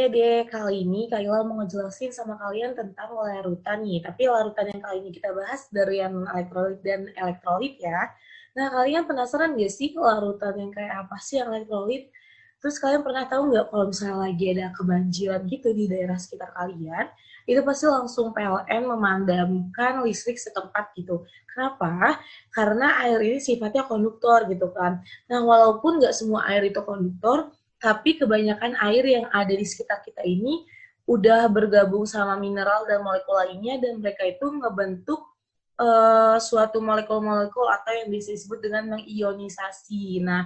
Oke deh, kali ini Kayla mau ngejelasin sama kalian tentang larutan nih. Tapi larutan yang kali ini kita bahas dari yang elektrolit dan elektrolit ya. Nah, kalian penasaran gak sih larutan yang kayak apa sih yang elektrolit? Terus kalian pernah tahu nggak kalau misalnya lagi ada kebanjiran gitu di daerah sekitar kalian, itu pasti langsung PLN memadamkan listrik setempat gitu. Kenapa? Karena air ini sifatnya konduktor gitu kan. Nah, walaupun nggak semua air itu konduktor, tapi kebanyakan air yang ada di sekitar kita ini udah bergabung sama mineral dan molekul lainnya dan mereka itu ngebentuk suatu molekul-molekul atau yang bisa disebut dengan mengionisasi. Nah,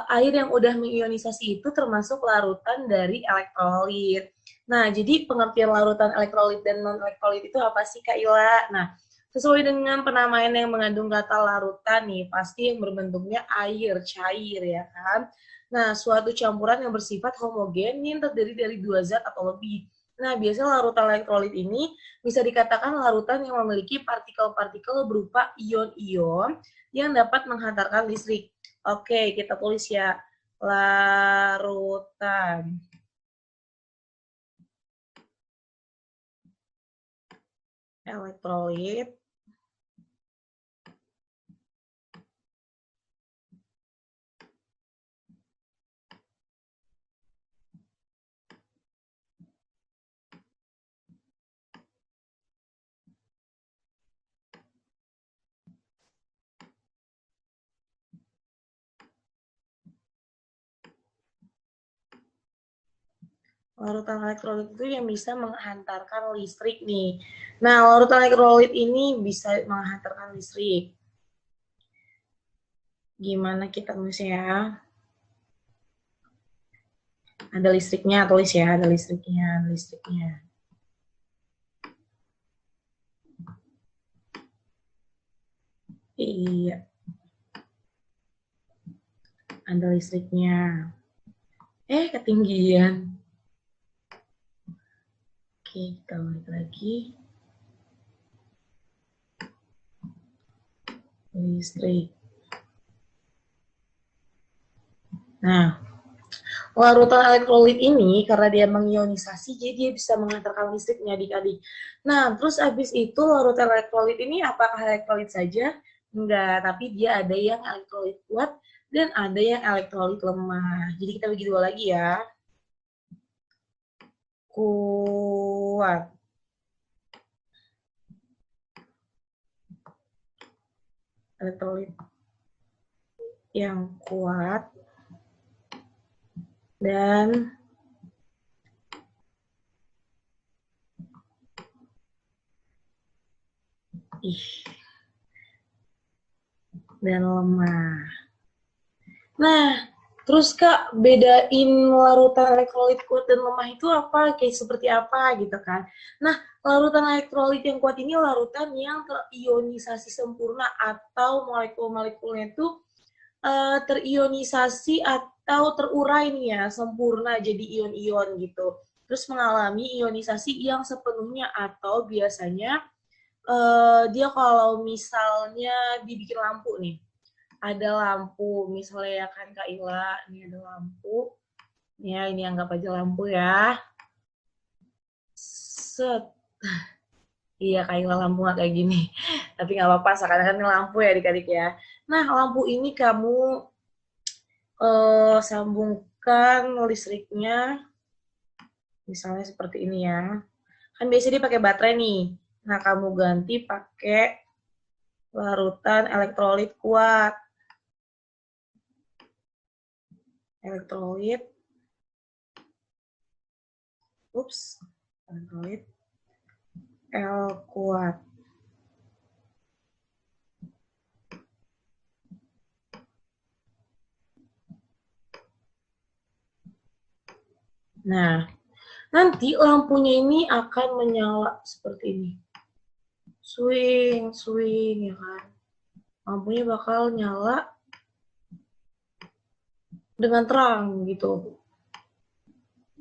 air yang udah mengionisasi itu termasuk larutan dari elektrolit. Nah, jadi pengertian larutan elektrolit dan non-elektrolit itu apa sih, Kak Ila? Nah, sesuai dengan penamaan yang mengandung kata larutan nih, pasti yang berbentuknya air, cair ya kan? Nah, suatu campuran yang bersifat homogen yang terdiri dari dua zat atau lebih. Nah, biasanya larutan elektrolit ini bisa dikatakan larutan yang memiliki partikel-partikel berupa ion-ion yang dapat menghantarkan listrik. Oke, kita tulis ya. Larutan elektrolit larutan elektrolit itu yang bisa menghantarkan listrik nih. Nah, larutan elektrolit ini bisa menghantarkan listrik. Gimana kita tulisnya ya? Ada listriknya, tulis ya, ada listriknya. Iya. Ada listriknya. Ketinggian. Oke, kita balik lagi. Listrik. Nah, larutan elektrolit ini karena dia mengionisasi, jadi dia bisa mengantarkan listrik nih adik-adik. Nah, terus abis itu larutan elektrolit ini apakah elektrolit saja? Enggak, tapi dia ada yang elektrolit kuat dan ada yang elektrolit lemah. Jadi kita bagi dua lagi ya. Kuat. Elektrolit yang kuat dan lemah. Nah, terus Kak, bedain larutan elektrolit kuat dan lemah itu apa? Kayak seperti apa gitu kan. Nah, larutan elektrolit yang kuat ini larutan yang terionisasi sempurna atau molekul-molekulnya itu terionisasi atau terurai nih ya, sempurna jadi ion-ion gitu. Terus mengalami ionisasi yang sepenuhnya atau biasanya dia kalau misalnya dibikin lampu nih, ada lampu misalnya ya kan Kak Ila, ini ada lampu ya, ini anggap aja lampu ya, set, iya Kak Ila lampu nggak kayak gini tapi nggak apa-apa, sekarang kan lampu ya adik-adik ya. Nah, lampu ini kamu sambungkan listriknya misalnya seperti ini ya, kan biasanya dia pakai baterai nih. Nah, kamu ganti pakai larutan elektrolit kuat, elektrolit L kuat. Nah, nanti lampunya ini akan menyala seperti ini. Swing, swing ya kan. Lampunya bakal nyala dengan terang gitu.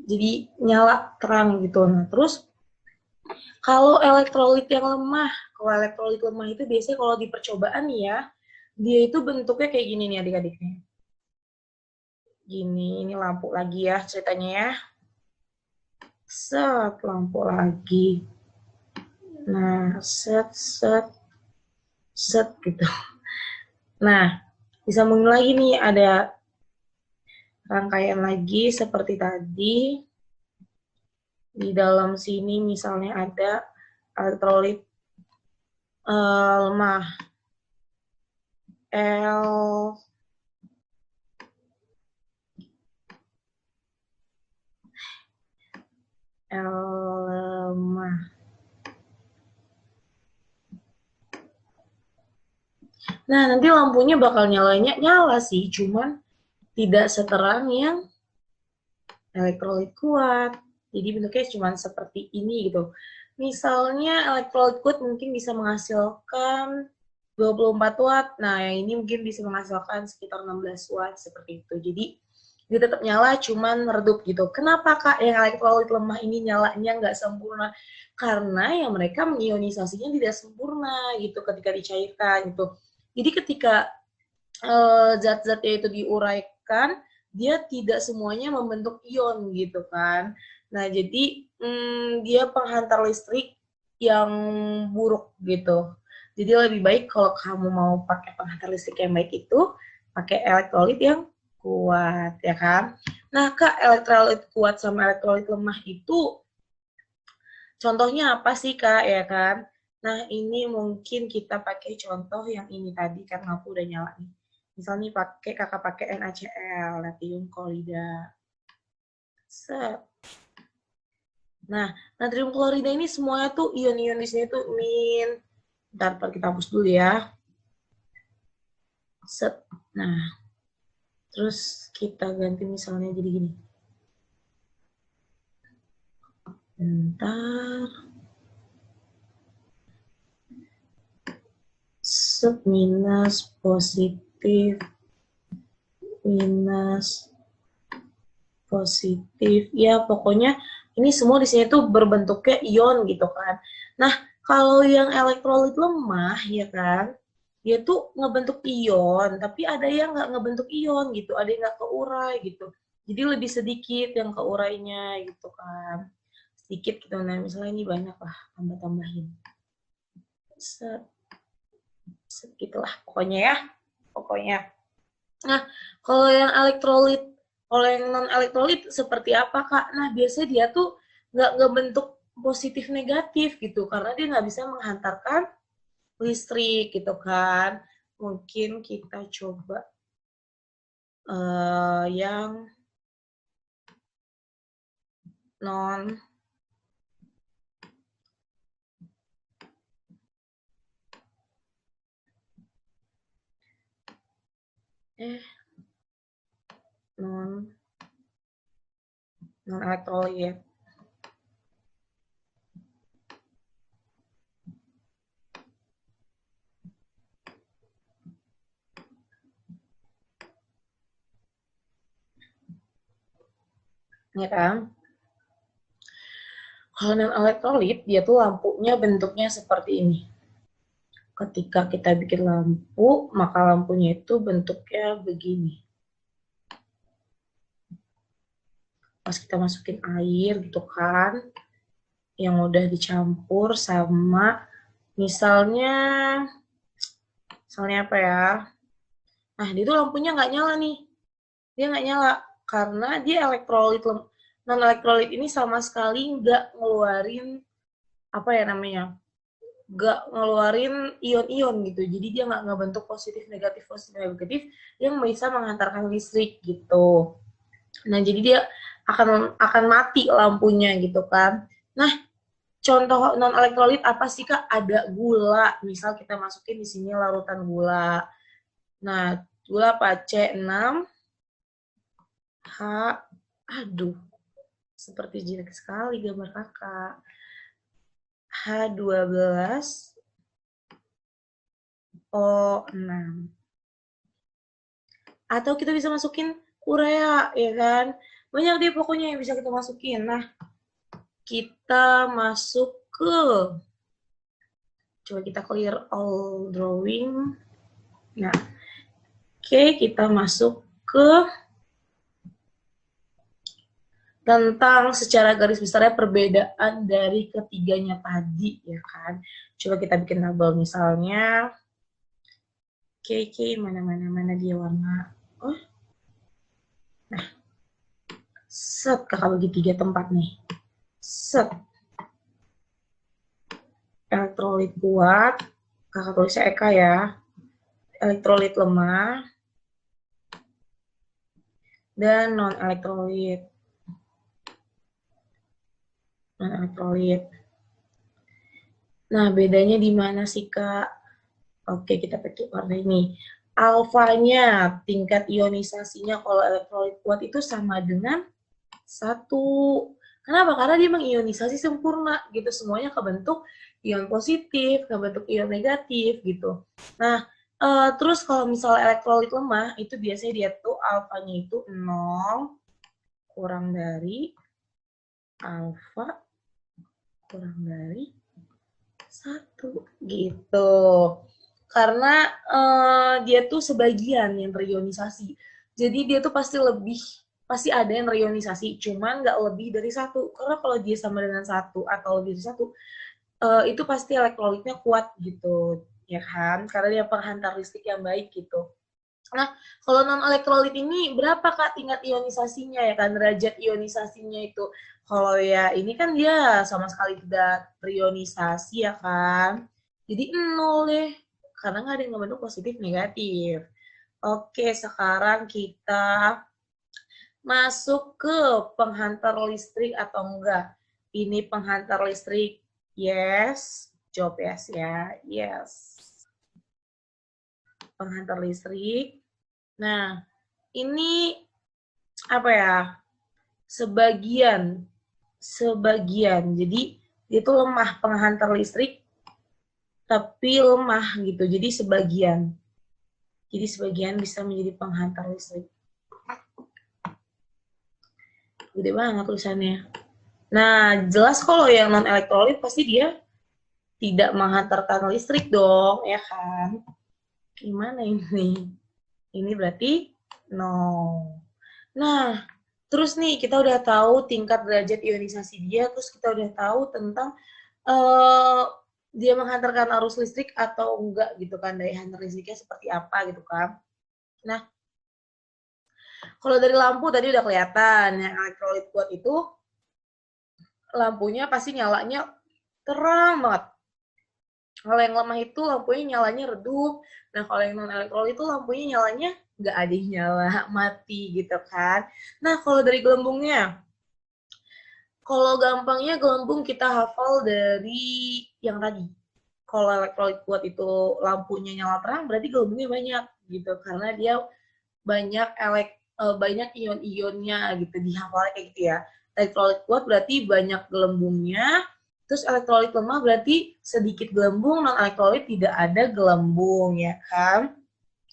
Jadi nyala terang gitu. Nah, terus kalau elektrolit yang lemah, itu biasanya kalau di percobaan nih ya, dia itu bentuknya kayak gini nih adik-adiknya. Gini, ini lampu lagi ya ceritanya ya. Set, lampu lagi. Nah, set, set, set gitu. Nah, disambung lagi nih, ada rangkaian lagi seperti tadi. Di dalam sini misalnya ada elektrolit lemah L lemah. Nah, nanti lampunya bakal nyala sih, cuman tidak seterang yang elektrolit kuat. Jadi bentuknya cuma seperti ini gitu. Misalnya elektrolit kuat mungkin bisa menghasilkan 24 watt. Nah, yang ini mungkin bisa menghasilkan sekitar 16 watt seperti itu. Jadi dia tetap nyala, cuman redup gitu. Kenapa Kak yang elektrolit lemah ini nyalanya nggak sempurna? Karena yang mereka mengionisasinya tidak sempurna gitu ketika dicairkan gitu. Jadi ketika zat-zatnya itu diuraikan, dia tidak semuanya membentuk ion gitu kan. Nah, jadi dia penghantar listrik yang buruk gitu. Jadi lebih baik kalau kamu mau pakai penghantar listrik yang baik itu, pakai elektrolit yang kuat, ya kan? Nah, Kak, elektrolit kuat sama elektrolit lemah itu contohnya apa sih, Kak, ya kan? Nah, ini mungkin kita pakai contoh yang ini tadi, kan lampu udah nyala nih. Misalnya kakak pakai NaCl, natrium klorida. Set. Nah, natrium klorida ini semuanya tuh ion-ion di sini tuh min. Bentar, kita hapus dulu ya. Set. Nah, terus kita ganti misalnya jadi gini. Bentar. Set minus positif minus positif. Ya, pokoknya ini semua di sini tuh berbentuknya ion gitu kan. Nah, kalau yang elektrolit lemah ya kan, dia tuh ngebentuk ion, tapi ada yang nggak ngebentuk ion gitu, ada yang nggak keurai gitu. Jadi lebih sedikit yang keurainya gitu kan. Sedikit gitu, nah misalnya ini banyak lah, tambah-tambahin. Set, set gitulah pokoknya ya. Pokoknya. Nah, kalau yang elektrolit, kalau yang non elektrolit seperti apa Kak? Nah, biasanya dia tuh nggak bentuk positif negatif gitu, karena dia nggak bisa menghantarkan listrik gitu kan. Mungkin kita coba yang non non non elektrolit. Ya kan? Kalau non elektrolit dia tuh lampunya bentuknya seperti ini. Ketika kita bikin lampu, maka lampunya itu bentuknya begini. Pas kita masukin air gitu kan, yang udah dicampur sama misalnya apa ya, nah dia tuh lampunya nggak nyala nih, dia nggak nyala karena dia elektrolit, non elektrolit ini sama sekali nggak ngeluarin apa ya namanya, nggak ngeluarin ion-ion gitu, jadi dia nggak ngebentuk positif negatif yang bisa menghantarkan listrik gitu. Nah jadi dia akan mati lampunya gitu kan. Nah, contoh non elektrolit apa sih Kak? Ada gula. Misal kita masukin di sini larutan gula. Nah, gula apa? C6 H, aduh, seperti jelek sekali gambar Kakak. H12 O6. Atau kita bisa masukin urea, ya kan? Banyak deh pokoknya yang bisa kita masukin. Nah, kita masuk ke, coba kita clear all drawing. Nah, oke, kita masuk ke tentang secara garis besarnya perbedaan dari ketiganya tadi, ya kan. Coba kita bikin tabel misalnya. Oke, mana dia warna. Oh, nah, set, kakak bagi 3 tempat nih. Set, elektrolit kuat, kakak tulisnya Eka ya. Elektrolit lemah, dan non-elektrolit. Non-elektrolit. Nah, bedanya di mana sih, Kak? Oke, kita pakai warna ini. Alfanya, tingkat ionisasinya kalau elektrolit kuat itu sama dengan 1. Kenapa? Karena dia mengionisasi sempurna gitu. Semuanya kebentuk ion positif, kebentuk ion negatif gitu. Nah, terus kalau misalnya elektrolit lemah, itu biasanya dia tuh alfanya itu 0 kurang dari alfa kurang dari 1 gitu. Karena dia tuh sebagian yang terionisasi. Jadi dia tuh pasti ada yang terionisasi, cuman nggak lebih dari 1. Karena kalau dia sama dengan 1 atau lebih dari 1, itu pasti elektrolitnya kuat gitu, ya kan? Karena dia penghantar listrik yang baik gitu. Nah, kalau non-elektrolit ini berapa Kak tingkat ionisasinya ya kan, derajat ionisasinya itu? Kalau ya ini kan dia sama sekali tidak terionisasi ya kan. Jadi 0 deh, karena nggak ada yang ngebentuk positif negatif. Oke, sekarang kita masuk ke penghantar listrik atau enggak. Ini penghantar listrik, yes. Jawab yes ya, yes. Penghantar listrik. Nah, ini apa ya? Sebagian. Jadi dia itu lemah penghantar listrik tapi lemah gitu. Jadi sebagian bisa menjadi penghantar listrik. Gede banget tulisannya. Nah, jelas kalau yang non elektrolit pasti dia tidak menghantarkan listrik dong, ya kan? Gimana ini? Ini berarti no. Nah, terus nih kita udah tahu tingkat derajat ionisasi dia, terus kita udah tahu tentang dia menghantarkan arus listrik atau enggak gitu kan, daya hantar listriknya seperti apa gitu kan. Nah, kalau dari lampu tadi udah kelihatan, yang elektrolit kuat itu lampunya pasti nyalanya terang banget. Kalau yang lemah itu lampunya nyalanya redup. Nah, kalau yang non elektrolit itu lampunya nyalanya nggak ada nyala, mati gitu kan. Nah, kalau dari gelembungnya, kalau gampangnya gelembung kita hafal dari yang tadi. Kalau elektrolit kuat itu lampunya nyala terang, berarti gelembungnya banyak gitu, karena dia banyak ion-ionnya gitu, dihafalnya kayak gitu ya. Elektrolit kuat berarti banyak gelembungnya, terus elektrolit lemah berarti sedikit gelembung, non elektrolit tidak ada gelembung ya kan.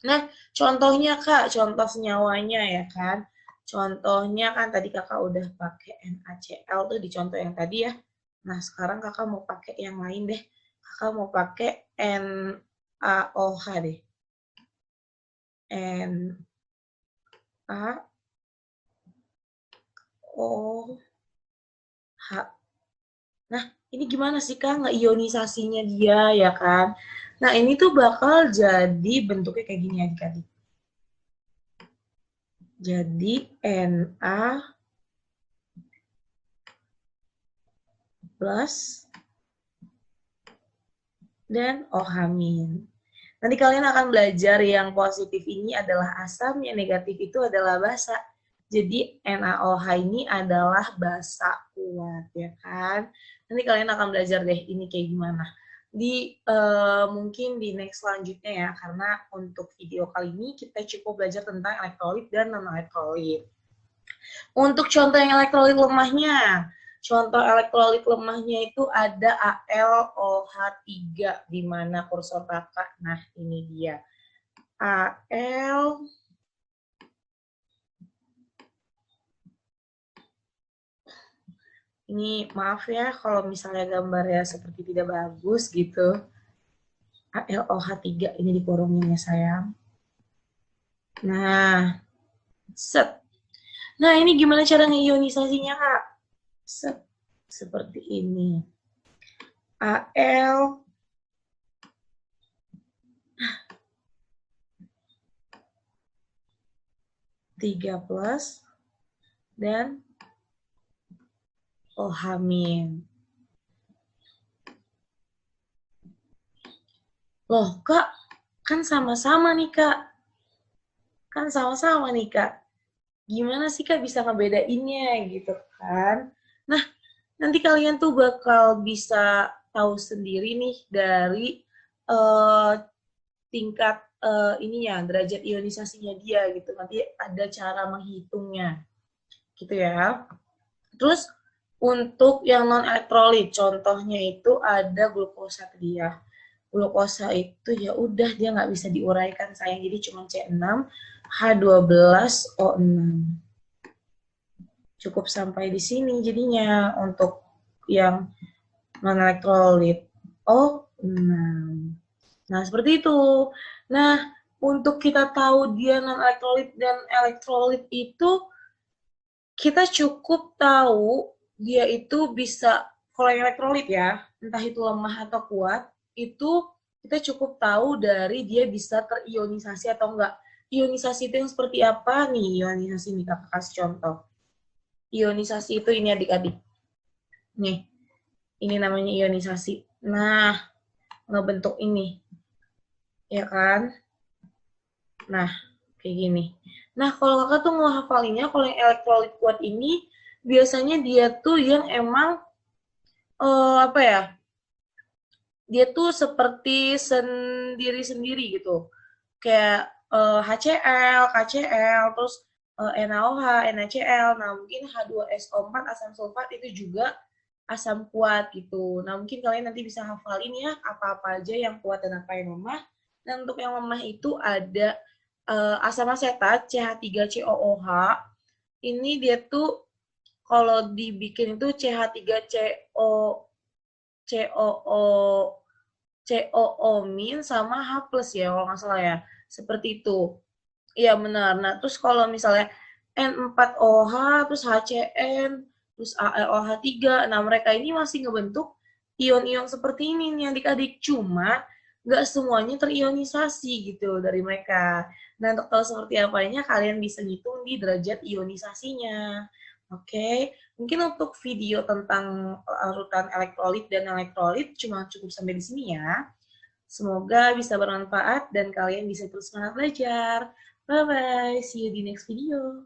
Nah, contohnya Kak, contoh senyawanya ya kan. Contohnya kan tadi Kakak udah pakai NaCl tuh di contoh yang tadi ya. Nah, sekarang Kakak mau pakai yang lain deh. Kakak mau pakai NaOH deh. NaOH. Nah, ini gimana sih Kak ngeionisasinya dia ya kan? Nah, ini tuh bakal jadi bentuknya kayak gini adik-adik. Jadi Na plus dan OH-. Nanti kalian akan belajar yang positif ini adalah asam, yang negatif itu adalah basa. Jadi NaOH ini adalah basa kuat ya kan. Nanti kalian akan belajar deh ini kayak gimana. Mungkin di next selanjutnya ya, karena untuk video kali ini kita cukup belajar tentang elektrolit dan non-elektrolit. Untuk contoh yang elektrolit lemahnya, contoh elektrolit lemahnya itu ada AlOH3, di mana kursor kakak. Nah, ini dia. Al, ini maaf ya kalau misalnya gambarnya seperti tidak bagus gitu. AlOH3 ini dikurungin ya sayang. Nah, set. Nah, ini gimana cara ngeionisasinya, Kak? Seperti ini. Al 3 plus dan OH min. Loh, Kak, kan sama-sama nih, Kak. Kan sama-sama nih, Kak. Gimana sih, Kak, bisa ngebedainnya gitu kan? Nah, nanti kalian tuh bakal bisa tahu sendiri nih dari uh, tingkat ininya, derajat ionisasinya dia gitu. Nanti ada cara menghitungnya gitu ya. Terus untuk yang non elektrolit, contohnya itu ada glukosa tadi ya. Glukosa itu ya udah dia nggak bisa diuraikan sayang, jadi cuma C6 H12O6. Cukup sampai di sini jadinya untuk yang non elektrolit O6. Nah, seperti itu. Nah, untuk kita tahu dia non elektrolit dan elektrolit itu kita cukup tahu dia itu bisa, kalau yang elektrolit ya, entah itu lemah atau kuat, itu kita cukup tahu dari dia bisa terionisasi atau enggak. Ionisasi itu yang seperti apa nih? Ionisasi ini kakak kasih contoh. Ionisasi itu ini adik-adik. Nih, ini namanya ionisasi. Nah, ngebentuk ini. Ya kan? Nah, kayak gini. Nah, kalau kakak tuh ngehafalinnya, kalau yang elektrolit kuat ini, biasanya dia tuh yang emang, apa ya, dia tuh seperti sendiri-sendiri gitu. Kayak HCl, KCl, terus NaOH, NaCl, nah mungkin H2SO4, asam sulfat itu juga asam kuat gitu. Nah, mungkin kalian nanti bisa hafalin ya apa-apa aja yang kuat dan apa yang lemah. Dan untuk yang lemah itu ada asam asetat CH3COOH. Ini dia tuh kalau dibikin itu CH3CO COO COO min sama H plus ya kalau nggak salah ya. Seperti itu. Iya benar. Nah, terus kalau misalnya N4OH, terus HCN, terus AlOH3, nah mereka ini masih ngebentuk ion-ion seperti ini nih adik-adik. Cuma nggak semuanya terionisasi gitu dari mereka. Nah, untuk tahu seperti apanya, kalian bisa ngitung di derajat ionisasinya. Oke, mungkin untuk video tentang larutan elektrolit dan elektrolit cuma cukup sampai di sini ya. Semoga bisa bermanfaat dan kalian bisa terus semangat belajar. Bye-bye, see you di next video.